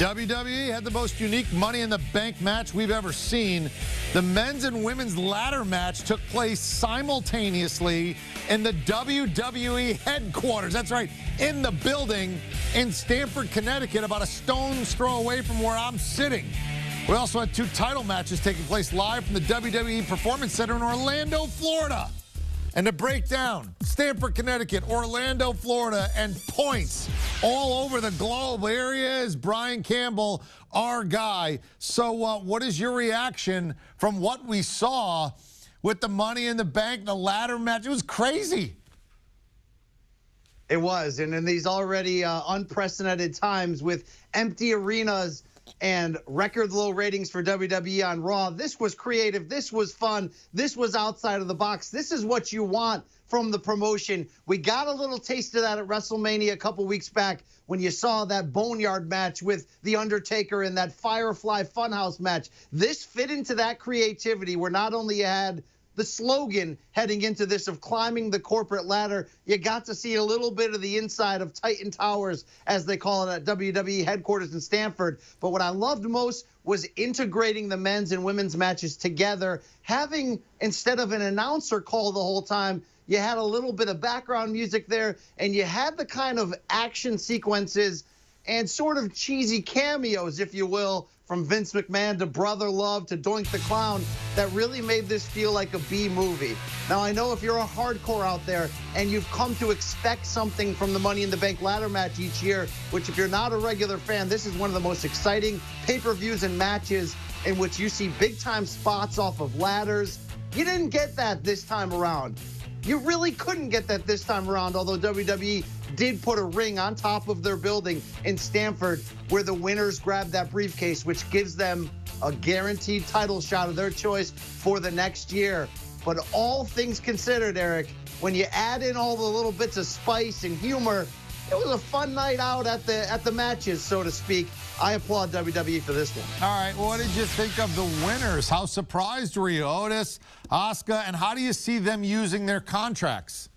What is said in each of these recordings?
WWE had the most unique Money in the Bank match we've ever seen. The men's and women's ladder match took place simultaneously in the WWE headquarters. That's right, in the building in Stamford, Connecticut, about a stone's throw away from where I'm sitting. We also had two title matches taking place live from the WWE Performance Center in Orlando, Florida. And to break down Stamford, Connecticut, Orlando, Florida, and points all over the globe. Here he is, Brian Campbell, our guy. So what is your reaction from what we saw with the Money in the Bank, the ladder match? It was crazy. It was. And in these already unprecedented times with empty arenas and record low ratings for WWE on Raw, this was creative, this was fun, this was outside of the box. This is what you want from the promotion. We got a little taste of that at WrestleMania a couple weeks back when you saw that Boneyard match with The Undertaker and that Firefly Funhouse match. This fit into that creativity where not only you had the slogan heading into this of climbing the corporate ladder, you got to see a little bit of the inside of Titan Towers, as they call it at WWE headquarters in Stamford. But what I loved most was integrating the men's and women's matches together, having, instead of an announcer call the whole time, you had a little bit of background music there, and you had the kind of action sequences and sort of cheesy cameos, if you will, from Vince McMahon to Brother Love to Doink the Clown, that really made this feel like a B movie. Now, I know if you're a hardcore out there and you've come to expect something from the Money in the Bank ladder match each year, which if you're not a regular fan, this is one of the most exciting pay-per-views and matches in which you see big-time spots off of ladders. You didn't get that this time around. You really couldn't get that this time around, although WWE did put a ring on top of their building in Stamford where the winners grab that briefcase, which gives them a guaranteed title shot of their choice for the next year. But all things considered, Eric, when you add in all the little bits of spice and humor, it was a fun night out at the matches, so to speak. I applaud WWE for this one. All right, well, what did you think of the winners? How surprised were you, Otis, Asuka, and how do you see them using their contracts?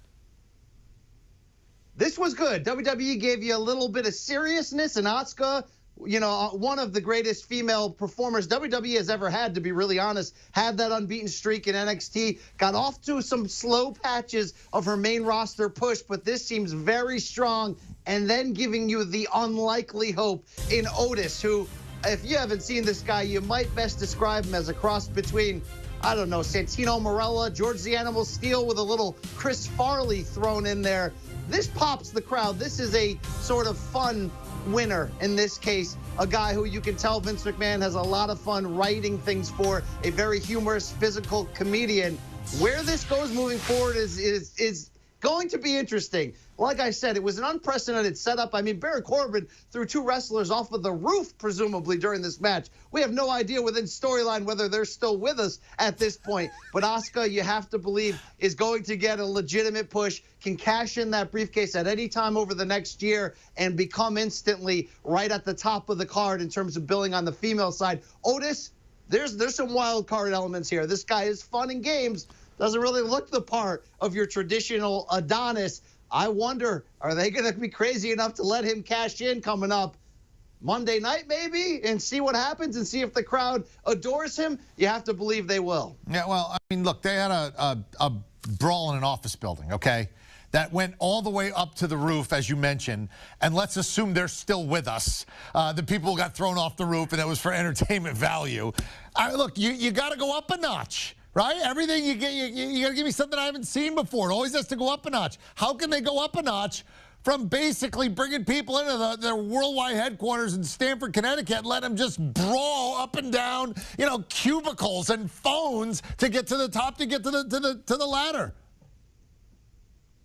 This was good. WWE gave you a little bit of seriousness, and Asuka, you know, one of the greatest female performers WWE has ever had, to be really honest, had that unbeaten streak in NXT, got off to some slow patches of her main roster push, but this seems very strong, and then giving you the unlikely hope in Otis, who, if you haven't seen this guy, you might best describe him as a cross between, I don't know, Santino Marella, George the Animal Steel with a little Chris Farley thrown in there. This pops the crowd. This is a sort of fun winner in this case, a guy who you can tell Vince McMahon has a lot of fun writing things for, a very humorous, physical comedian. Where this goes moving forward is going to be interesting. Like I said, it was an unprecedented setup. I mean, Baron Corbin threw two wrestlers off of the roof, presumably, during this match. We have no idea within storyline whether they're still with us at this point. But Asuka, you have to believe, is going to get a legitimate push, can cash in that briefcase at any time over the next year and become instantly right at the top of the card in terms of billing on the female side. Otis, there's some wild card elements here. This guy is fun in games, doesn't really look the part of your traditional Adonis. I wonder, are they going to be crazy enough to let him cash in coming up Monday night maybe and see what happens and see if the crowd adores him? You have to believe they will. Yeah, well, I mean, look, they had a brawl in an office building, okay, that went all the way up to the roof, as you mentioned, and let's assume they're still with us. The people got thrown off the roof, and it was for entertainment value. Look, you got to go up a notch. Right? Everything you get, you got to give me something I haven't seen before. It always has to go up a notch. How can they go up a notch from basically bringing people into their worldwide headquarters in Stamford, Connecticut, and let them just brawl up and down, you know, cubicles and phones to get to the top, to get to the ladder?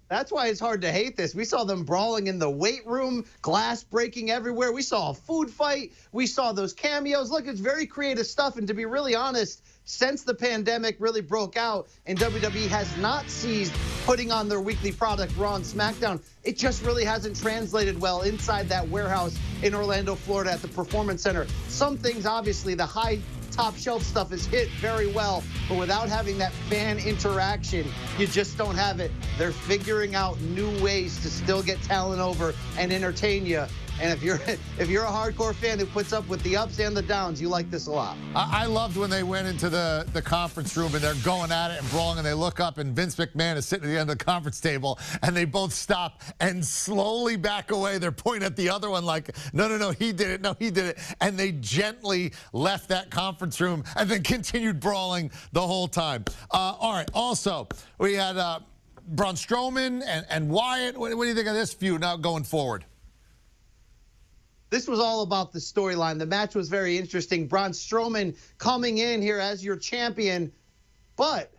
That's why it's hard to hate this. We saw them brawling in the weight room, glass breaking everywhere. We saw a food fight. We saw those cameos. Look, it's very creative stuff. And to be really honest, since the pandemic really broke out and WWE has not ceased putting on their weekly product, Raw and SmackDown, it just really hasn't translated well inside that warehouse in Orlando, Florida at the Performance Center. Some things, obviously, the high top shelf stuff is hit very well, but without having that fan interaction, you just don't have it. They're figuring out new ways to still get talent over and entertain you. And if you're a hardcore fan who puts up with the ups and the downs, you like this a lot. I loved when they went into the conference room and they're going at it and brawling, and they look up and Vince McMahon is sitting at the end of the conference table, and they both stop and slowly back away. They're pointing at the other one like, no, he did it. No, he did it. And they gently left that conference room and then continued brawling the whole time. All right. Also, we had Braun Strowman and Wyatt. What do you think of this feud now going forward? This was all about the storyline. The match was very interesting. Braun Strowman coming in here as your champion, but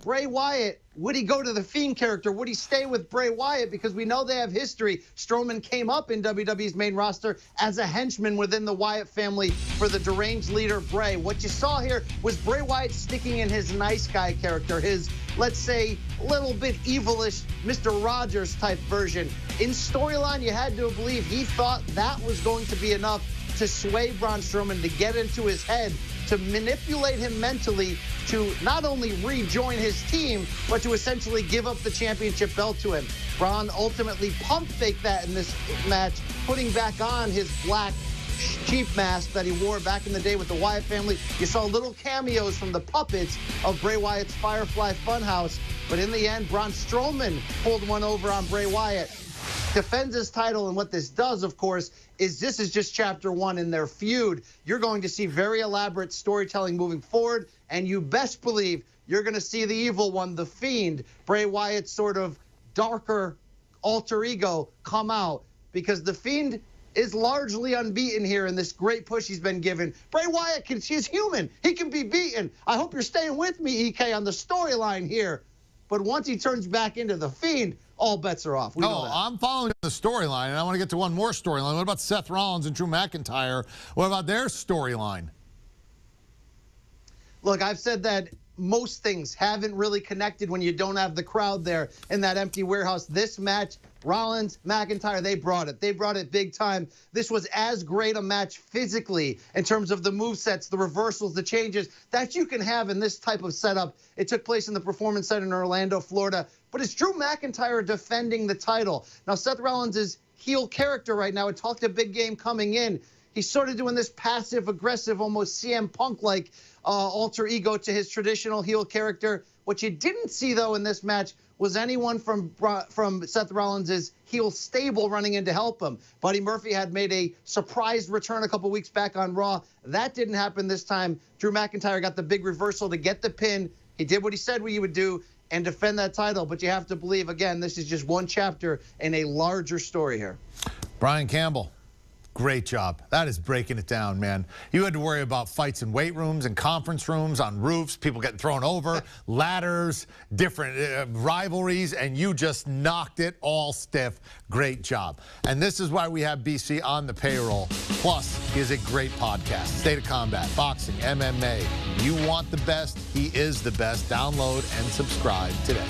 Bray Wyatt, would he go to the Fiend character? Would he stay with Bray Wyatt? Because we know they have history. Strowman came up in WWE's main roster as a henchman within the Wyatt family for the deranged leader, Bray. What you saw here was Bray Wyatt sticking in his nice guy character, his, let's say, a little bit evilish Mr. Rogers type version. In storyline, you had to believe he thought that was going to be enough to sway Braun Strowman, to get into his head, to manipulate him mentally, to not only rejoin his team, but to essentially give up the championship belt to him. Braun ultimately pump faked that in this match, putting back on his black cheap mask that he wore back in the day with the Wyatt family. You saw little cameos from the puppets of Bray Wyatt's Firefly Funhouse, but in the end, Braun Strowman pulled one over on Bray Wyatt, defends his title, and what this does, of course, is this is just chapter one in their feud. You're going to see very elaborate storytelling moving forward, and you best believe you're going to see the evil one, the Fiend, Bray Wyatt's sort of darker alter ego, come out, because the Fiend is largely unbeaten here in this great push he's been given. Bray Wyatt, he's human. He can be beaten. I hope you're staying with me, EK, on the storyline here. But once he turns back into the Fiend, all bets are off. I'm following the storyline, and I want to get to one more storyline. What about Seth Rollins and Drew McIntyre? What about their storyline? Look, I've said that most things haven't really connected when you don't have the crowd there in that empty warehouse. This match, Rollins, McIntyre, they brought it. They brought it big time. This was as great a match physically in terms of the movesets, the reversals, the changes that you can have in this type of setup. It took place in the Performance Center in Orlando, Florida. But it's Drew McIntyre defending the title. Now, Seth Rollins is heel character right now. It talked a big game coming in. He's sort of doing this passive-aggressive, almost CM Punk-like alter ego to his traditional heel character. What you didn't see, though, in this match was anyone from Seth Rollins' heel stable running in to help him. Buddy Murphy had made a surprise return a couple weeks back on Raw. That didn't happen this time. Drew McIntyre got the big reversal to get the pin. He did what he said he would do and defend that title. But you have to believe, again, this is just one chapter in a larger story here. Brian Campbell. Great job. That is breaking it down, man. You had to worry about fights in weight rooms and conference rooms, on roofs, people getting thrown over, ladders, different rivalries, and you just knocked it all stiff. Great job. And this is why we have BC on the payroll. Plus, he is a great podcast. State of Combat, boxing, MMA. You want the best, he is the best. Download and subscribe today.